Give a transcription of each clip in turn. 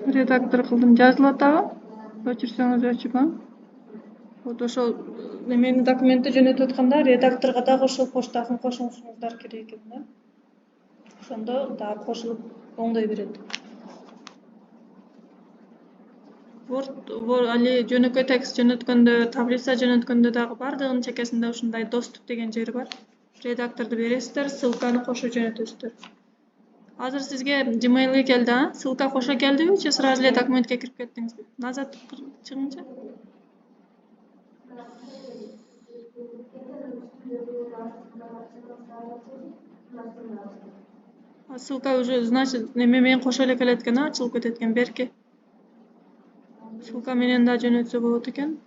Редактор кылдым, жазылып атабы? Өчүрсөңүз өчүп, Вот ошол немени документти жөнөтүп атканда редакторго дагы ошол почтасын кошуңуздар керек экен да. Ошондо дагы кошулуп оңдой берет. Word али жөнөкөй текст жөнөткөндө, таблица жөнөткөндө дагы бардыгынын чекесинде ушундай доступ деген жери бар. Редакторду бересиздер, ссылканы кошуп жөнөтөсүздөр. Азыр сизге Gmail'ге келди, ссылка кошо келдиби же сразу эле документке кирип кеттиңизби? Назад чыгыңчы. Ссылка уже, значит, неме менен кошо эле келет экен, ачылып кетет экен берки. Ссылка менен да жөнөтсө болот экен.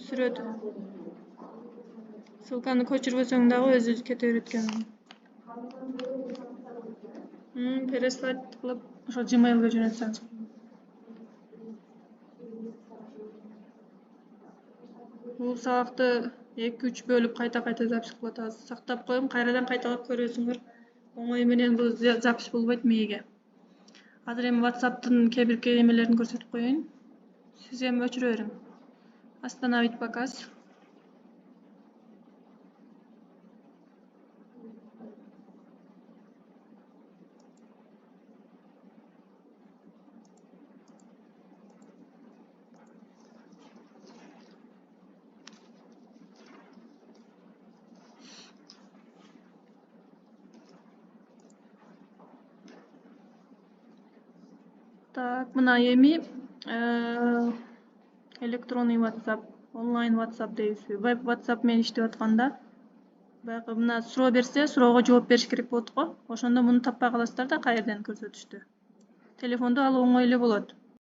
Сүрөт. Ссылканы көчүрбөсөң дагы өзү кете берет экен. Переслать кылып, ошо Gmail'ге жөнөтсөңүз. Бул сабакты 2-3 бөлүп кайта запись кылып атабыз. Сактап коюм, кайрадан кайталап көрөсүңөр. Оңой менен бул запись болбойт мээге. Азыр эми WhatsApp'тын кээ-бир эмелерин көрсөтүп коеюн. Сиз эми өчүрө бериң. Остановить показ. Так, мына эми электронный WhatsApp, онлайн WhatsApp дейсизби? Веб WhatsApp менен иштеп атканда баягы мына суроо берсе, суроого жооп бериш керек болот го. Ошондо муну таппай каласыздар да кайерден көрсөтүштү. Телефондо ал оңой эле болот.